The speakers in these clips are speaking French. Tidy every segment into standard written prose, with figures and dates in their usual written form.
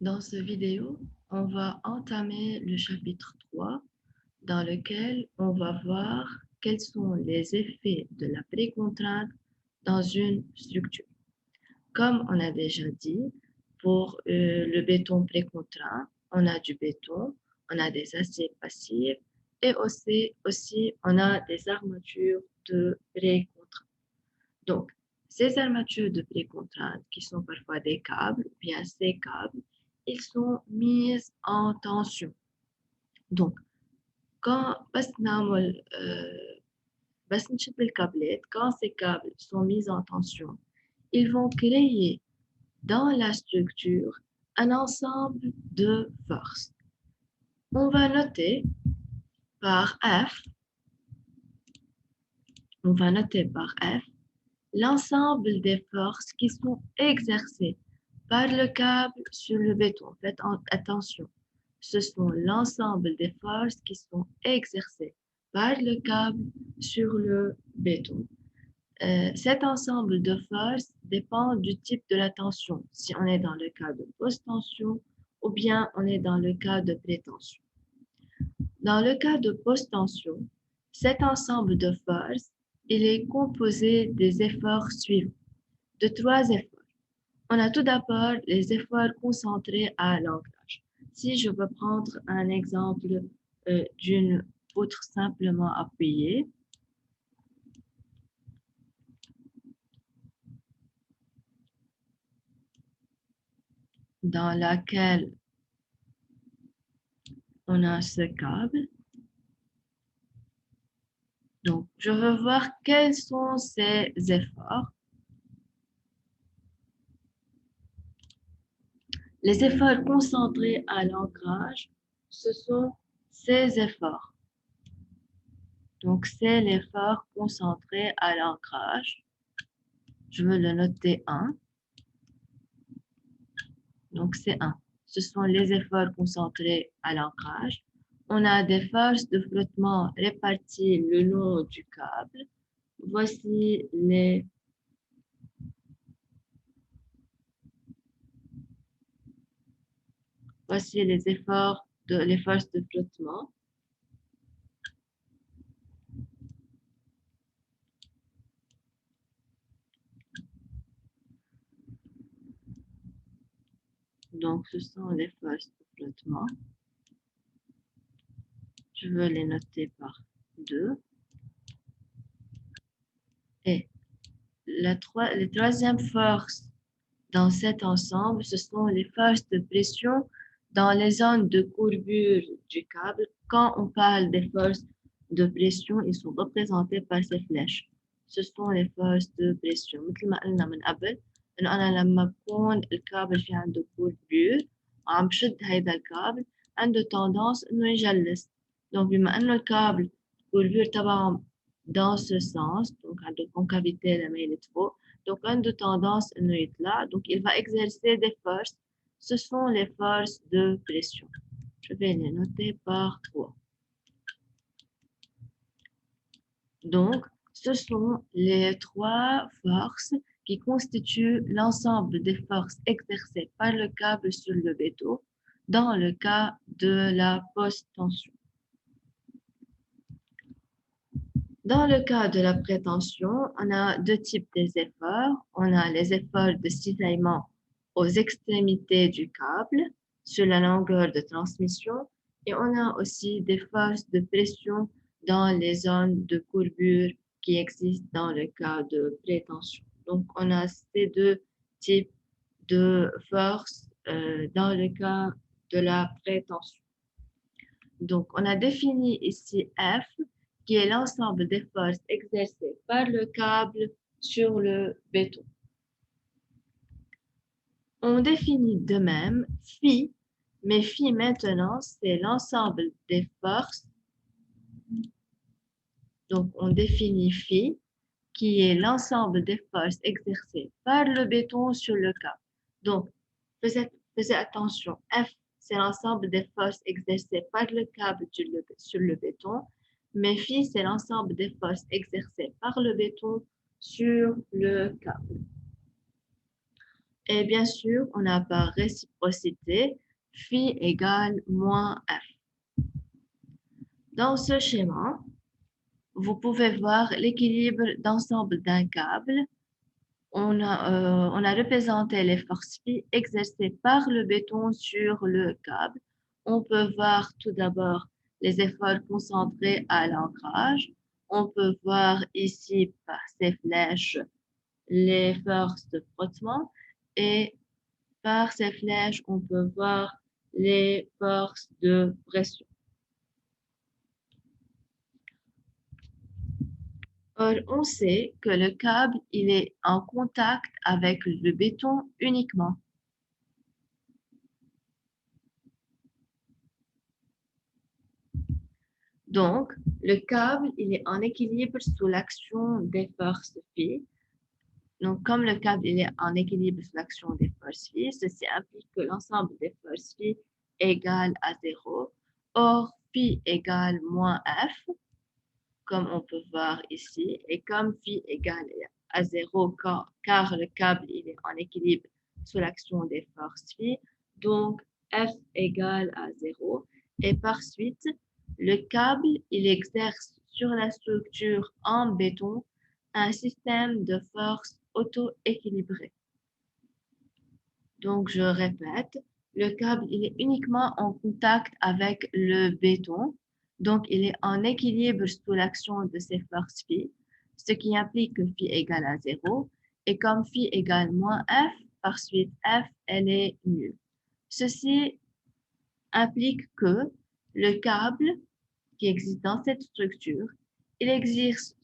Dans cette vidéo, on va entamer le chapitre 3 dans lequel on va voir quels sont les effets de la précontrainte dans une structure. Comme on a déjà dit, pour le béton précontraint, on a du béton, on a des aciers passifs et aussi on a des armatures de précontrainte. Donc, ces armatures de précontrainte, qui sont parfois des câbles, ou bien ces câbles, ils sont mis en tension. Donc, quand quand ces câbles sont mis en tension, ils vont créer dans la structure un ensemble de forces. On va noter par F, l'ensemble des forces qui sont exercées par le câble sur le béton. Faites attention, ce sont l'ensemble des forces qui sont exercées par le câble sur le béton. Cet ensemble de forces dépend du type de la tension, si on est dans le cas de post-tension ou bien on est dans le cas de pré-tension. Dans le cas de post-tension, cet ensemble de forces, il est composé des efforts suivants, de 3 efforts. On a tout d'abord les efforts concentrés à l'ancrage. Si je veux prendre un exemple d'une poutre simplement appuyée, dans laquelle on a ce câble. Donc, je veux voir quels sont ces efforts. Les efforts concentrés à l'ancrage, ce sont ces efforts. Donc, c'est l'effort concentré à l'ancrage. Je veux le noter 1. Donc, c'est 1. Ce sont les efforts concentrés à l'ancrage. On a des forces de flottement réparties le long du câble. Voici les efforts les forces de flottement. Donc, ce sont les forces de flottement. Je veux les noter par 2. Et la troisième force dans cet ensemble, ce sont les forces de pression dans les zones de courbure du câble. Quand on parle des forces de pression, ils sont représentés par ces flèches. Ce sont les forces de pression. مثل ما قلنا من قبل إنه أنا لما بكون الكابل في عنده courbure وعم بشد هيدا الكابل عنده tendance إنه يجلس. Donc بما إنه الكابل courbure تبعه dans ce sens, donc عنده concavité لميلة فوق, donc عنده tendance إنه يطلع, donc il va exercer des forces. Ce sont les forces de pression. Je vais les noter par 3. Donc, ce sont les 3 forces qui constituent l'ensemble des forces exercées par le câble sur le béton dans le cas de la post-tension. Dans le cas de la prétention, on a 2 types d'efforts. On a les efforts de cisaillement aux extrémités du câble sur la longueur de transmission et on a aussi des forces de pression dans les zones de courbure qui existent dans le cas de prétention. Donc, on a ces 2 types de forces dans le cas de la prétention. Donc, on a défini ici F, qui est l'ensemble des forces exercées par le câble sur le béton. On définit de même phi, mais phi maintenant, c'est l'ensemble des forces. Donc, on définit phi, qui est l'ensemble des forces exercées par le béton sur le câble. Donc, faisez attention, F, c'est l'ensemble des forces exercées par le câble sur le béton, mais phi, c'est l'ensemble des forces exercées par le béton sur le câble. Et bien sûr, on a par réciprocité phi égale moins f. Dans ce schéma, vous pouvez voir l'équilibre d'ensemble d'un câble. On a représenté les forces phi exercées par le béton sur le câble. On peut voir tout d'abord les efforts concentrés à l'ancrage. On peut voir ici par ces flèches les forces de frottement et par ces flèches, on peut voir les forces de pression. Or, on sait que le câble, il est en contact avec le béton uniquement. Donc, le câble, il est en équilibre sous l'action des forces phi. Donc, comme le câble il est en équilibre sous l'action des forces phi, ceci implique que l'ensemble des forces phi égale à 0. Or, phi égale moins f, comme on peut voir ici, et comme phi égale à 0, car le câble il est en équilibre sous l'action des forces phi, donc F égale à 0. Et par suite, le câble il exerce sur la structure en béton un système de force auto-équilibré. Donc, je répète, le câble il est uniquement en contact avec le béton. Donc, il est en équilibre sous l'action de ses forces phi, ce qui implique que phi égale à 0. Et comme phi égale moins f, par suite f, elle est nulle. Ceci implique que le câble qui existe dans cette structure, il exerce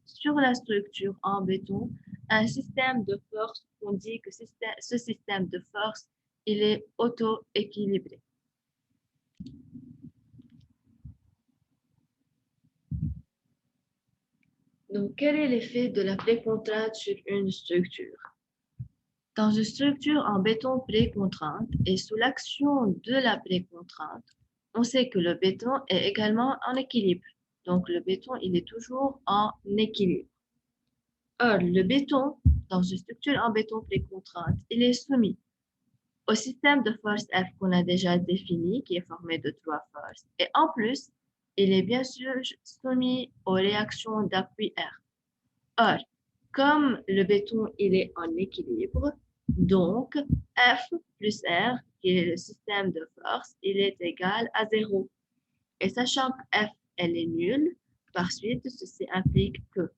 sur la structure en béton un système de force. On dit que ce système de force, il est auto-équilibré. Donc, quel est l'effet de la précontrainte sur une structure? Dans une structure en béton précontrainte et sous l'action de la précontrainte, on sait que le béton est également en équilibre. Donc, le béton, il est toujours en équilibre. Or, le béton, dans une structure en béton précontrainte, il est soumis au système de force F qu'on a déjà défini, qui est formé de 3 forces. Et en plus, il est bien sûr soumis aux réactions d'appui R. Or, comme le béton, il est en équilibre, donc F plus R, qui est le système de force, il est égal à 0. Et sachant que F, elle est nulle, par suite, ceci implique que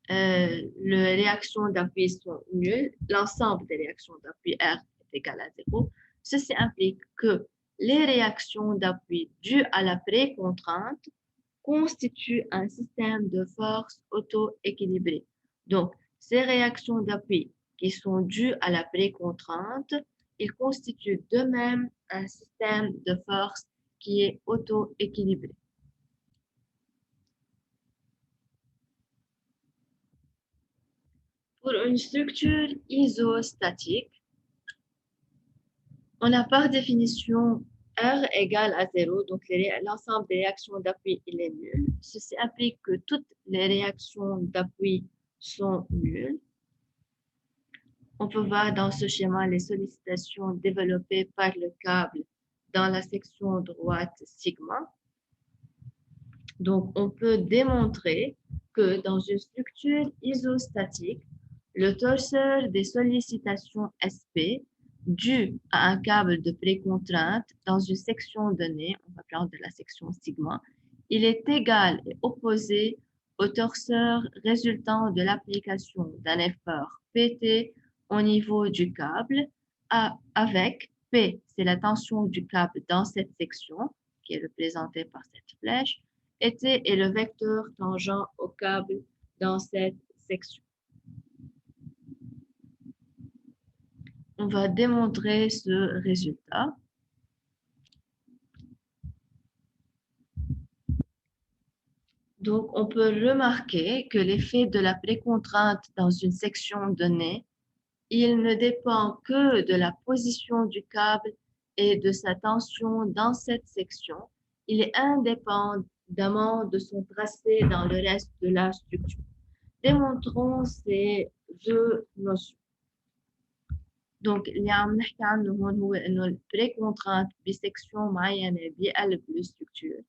les réactions d'appui sont nulles, l'ensemble des réactions d'appui R est égal à 0. Ceci implique que les réactions d'appui dues à la précontrainte constituent un système de force auto-équilibré. Donc, ces réactions d'appui qui sont dues à la précontrainte, ils constituent d'eux-mêmes un système de force qui est auto-équilibré. Pour une structure isostatique, on a par définition R égale à 0, donc l'ensemble des réactions d'appui il est nul. Ceci implique que toutes les réactions d'appui sont nulles. On peut voir dans ce schéma les sollicitations développées par le câble dans la section droite sigma. Donc, on peut démontrer que dans une structure isostatique, le torseur des sollicitations SP dû à un câble de précontrainte dans une section donnée, on va prendre la section sigma, il est égal et opposé au torseur résultant de l'application d'un effort PT au niveau du câble avec P, c'est la tension du câble dans cette section qui est représentée par cette flèche, et T est le vecteur tangent au câble dans cette section. On va démontrer ce résultat. Donc, on peut remarquer que l'effet de la précontrainte dans une section donnée, il ne dépend que de la position du câble et de sa tension dans cette section. Il est indépendamment de son tracé dans le reste de la structure. Démontrons ces deux notions. دونك اللي عم نحكي عنه هون هو انه البري كونترانت بسكشن معينه بقلب الستركتور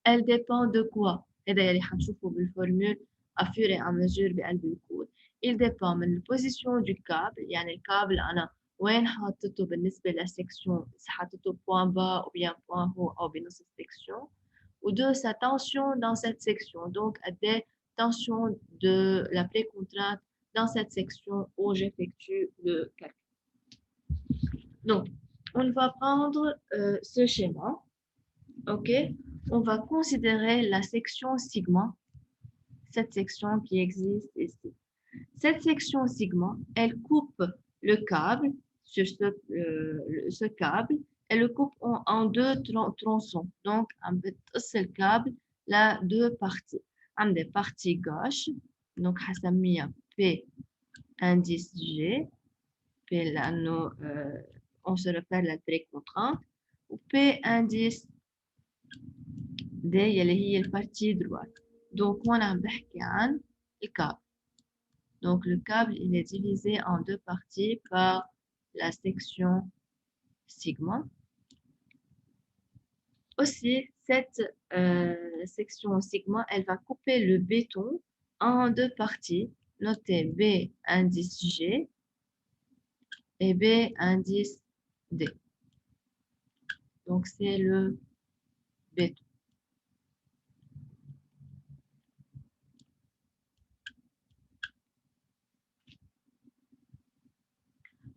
elle dépend de quoi هذا اللي حنشوفه بالفورمول à fur et à mesure بقلب الكود il dépend من البوزيشن du câble يعني الكابل انا وين حاطته بالنسبه للسكشن حاطته بوان با او bien بوان هو او بنص السكشن ou de sa tension dans cette section donc des tensions de la précontrainte dans cette section où j'effectue le calcul. Donc, on va prendre ce schéma, ok? On va considérer la section sigma, cette section qui existe ici. Cette section sigma, elle coupe le câble sur ce câble, elle le coupe en deux tronçons. Donc, un seul câble, là, deux parties. Un des parties gauche, donc, P indice G, P là, nous, on se repère la précontrainte, ou P indice D, اللي هي الpartie droite. Donc, on a le câble. Donc, le câble, il est divisé en deux parties par la section sigma. Aussi, cette section sigma, elle va couper le béton en deux parties. Notez B indice G et B indice D. Donc, c'est le béton.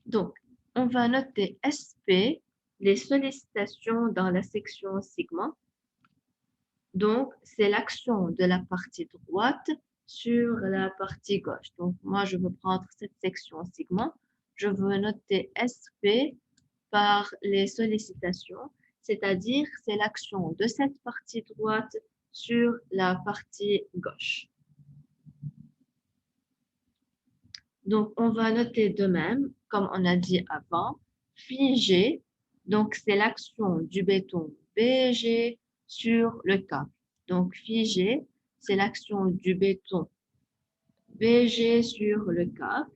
Donc, on va noter SP, les sollicitations dans la section sigma. Donc, c'est l'action de la partie droite sur la partie gauche. Donc, moi, je veux prendre cette section sigma. Je veux noter SP par les sollicitations, c'est-à-dire c'est l'action de cette partie droite sur la partie gauche. Donc, on va noter de même, comme on a dit avant, figé, donc c'est l'action du béton BG sur le câble. Donc, figé, c'est l'action du béton BG sur le câble.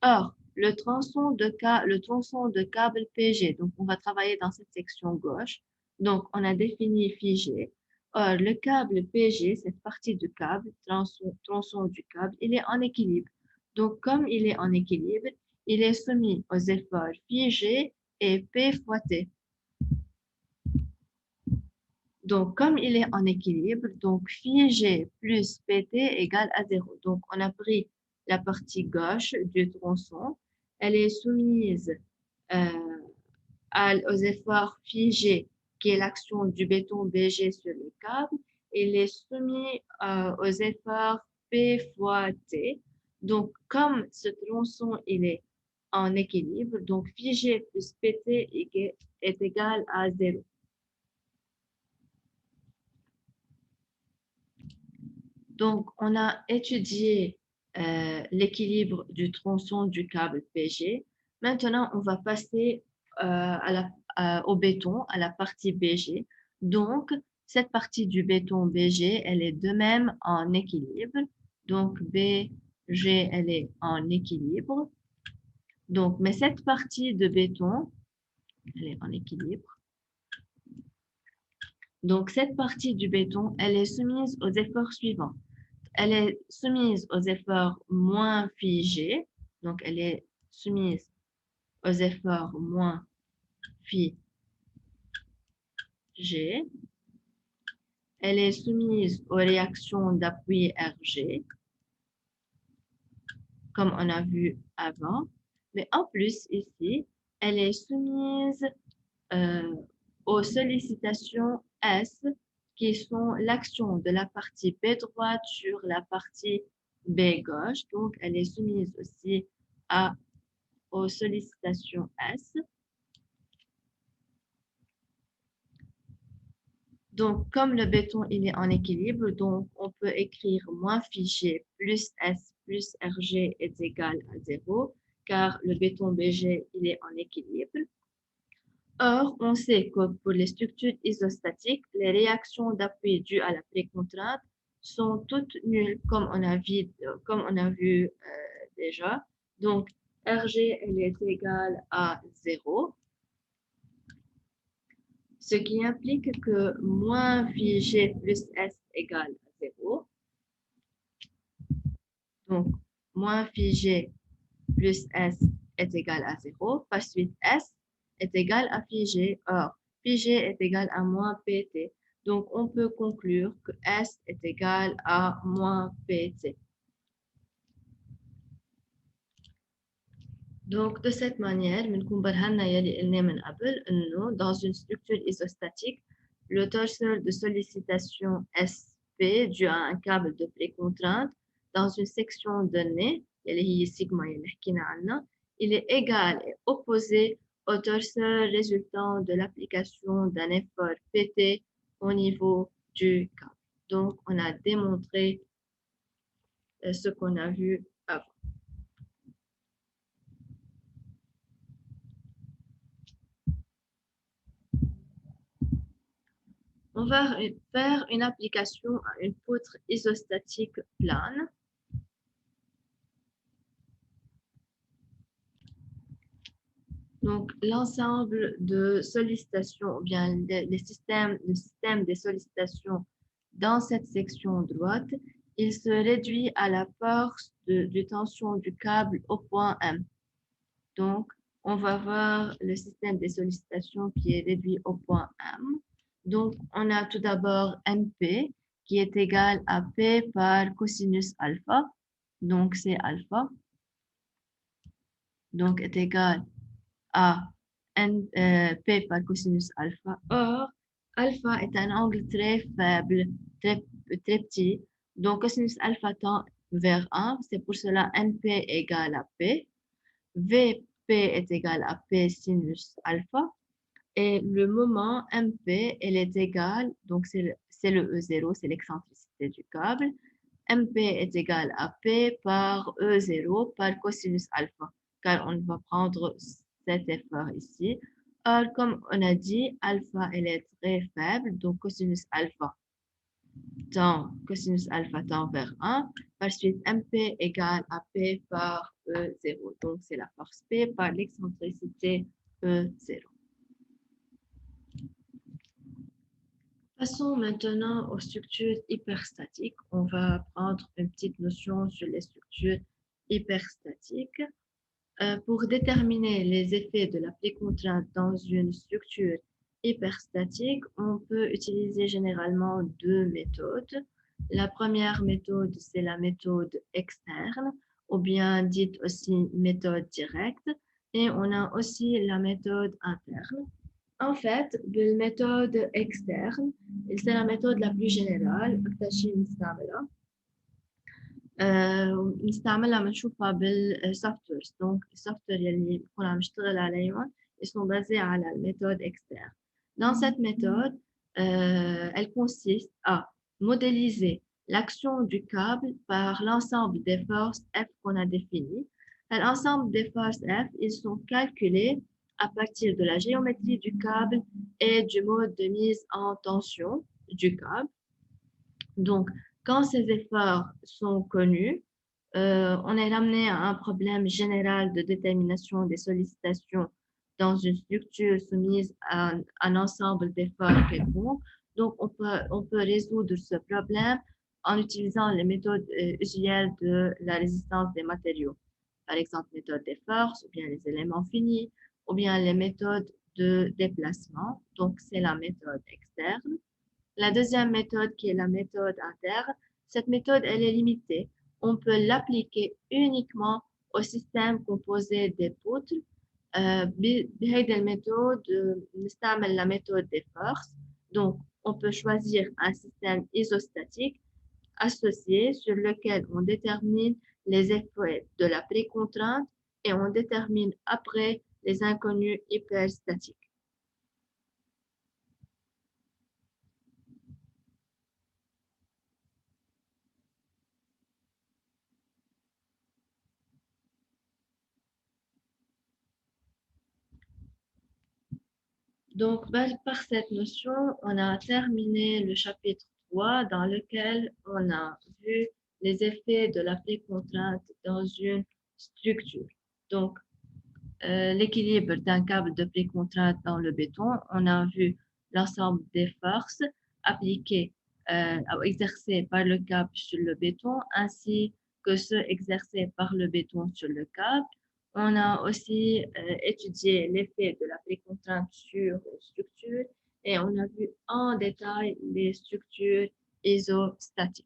Or, le tronçon de câble PG, donc on va travailler dans cette section gauche. Donc, on a défini figé. Or, le câble PG, cette partie du câble, tronçon du câble, il est en équilibre. Donc, comme il est en équilibre, il est soumis aux efforts figé et P fois T. Donc, comme il est en équilibre, donc figé plus PT égale à 0. Donc, on a pris la partie gauche du tronçon. Elle est soumise aux efforts figés, qui est l'action du béton BG sur le câble. Il est soumis aux efforts P fois T. Donc, comme ce tronçon, il est en équilibre, donc figé plus PT est égal à 0. Donc, on a étudié l'équilibre du tronçon du câble PG. Maintenant, on va passer au béton, à la partie BG. Donc, cette partie du béton BG, elle est de même en équilibre. Donc, BG, elle est en équilibre. Donc, mais cette partie de béton, elle est en équilibre. Donc, cette partie du béton, elle est soumise aux efforts suivants. Elle est soumise aux efforts moins figés. Donc, elle est soumise aux efforts moins figés. Elle est soumise aux réactions d'appui RG, comme on a vu avant. Mais en plus, ici, elle est soumise aux sollicitations S, qui sont l'action de la partie B droite sur la partie B gauche. Donc, elle est soumise aussi aux sollicitations S. Donc, comme le béton, il est en équilibre, donc on peut écrire moins figé plus S plus RG est égal à 0, car le béton BG, il est en équilibre. Or, on sait que pour les structures isostatiques, les réactions d'appui dues à la précontrainte sont toutes nulles, comme on a vu déjà. Donc, RG, elle est égale à 0, ce qui implique que moins phi G plus S égale à 0. Donc, moins phi G plus S est égal à 0. Par suite, S est égal à phi G. Or, phi G est égal à moins PT. Donc, on peut conclure que S est égal à moins PT. Donc, de cette manière, dans une structure isostatique, le torseur de sollicitation SP dû à un câble de précontrainte dans une section donnée, il est égal et opposé au torseur résultant de l'application d'un effort PT au niveau du câble. Donc, on a démontré ce qu'on a vu avant. On va faire une application à une poutre isostatique plane. Donc, l'ensemble de sollicitations, ou bien le système des sollicitations dans cette section droite, il se réduit à la force de tension du câble au point M. Donc, on va voir le système des sollicitations qui est réduit au point M. Donc, on a tout d'abord MP qui est égal à P par cosinus alpha. Donc, c'est alpha. Donc, est égal à P par cosinus alpha. Or, alpha est un angle très faible, très petit. Donc, cosinus alpha tend vers 1. C'est pour cela NP égale à P. VP est égal à P sinus alpha. Et le moment MP, elle est égale, donc c'est le E0, c'est l'excentricité du câble. MP est égal à P par E0 par cosinus alpha, car on va prendre cet effort ici. Or, comme on a dit, alpha, elle est très faible, donc cosinus alpha tend vers 1. Par suite, MP égale à P par E0. Donc, c'est la force P par l'excentricité E0. Passons maintenant aux structures hyperstatiques. On va prendre une petite notion sur les structures hyperstatiques. Pour déterminer les effets de la précontrainte dans une structure hyperstatique, on peut utiliser généralement deux méthodes. La première méthode, c'est la méthode externe, ou bien dite aussi méthode directe, et on a aussi la méthode interne. En fait, la méthode externe, c'est la méthode la plus générale. نستعملها بنشوفها بالسوفت ويرز دونك السوفت وير يلي بكون عم نشتغل عليهم sont basés على la méthode externe. Dans cette méthode, elle consiste à modéliser l'action du câble par l'ensemble des forces F qu'on a définies. L'ensemble des forces F, ils sont calculés à partir de la géométrie du câble et du mode de mise en tension du câble. Donc, quand ces efforts sont connus, on est amené à un problème général de détermination des sollicitations dans une structure soumise à un ensemble d'efforts quelconques. Donc, on peut résoudre ce problème en utilisant les méthodes usuelles de la résistance des matériaux. Par exemple, méthode des forces, ou bien les éléments finis, ou bien les méthodes de déplacement. Donc, c'est la méthode externe. La deuxième méthode, qui est la méthode interne, cette méthode, elle est limitée. On peut l'appliquer uniquement au système composé des poutres. بهيدي الميثود نستعمل la méthode des forces. Donc, on peut choisir un système isostatique associé sur lequel on détermine les effets de la précontrainte et on détermine après les inconnus hyperstatiques. Donc, par cette notion, on a terminé le chapitre 3 dans lequel on a vu les effets de la précontrainte dans une structure. Donc, l'équilibre d'un câble de précontrainte dans le béton, on a vu l'ensemble des forces appliquées ou exercées par le câble sur le béton ainsi que ceux exercés par le béton sur le câble. On a aussi étudié l'effet de la précontrainte sur les structures et on a vu en détail les structures isostatiques.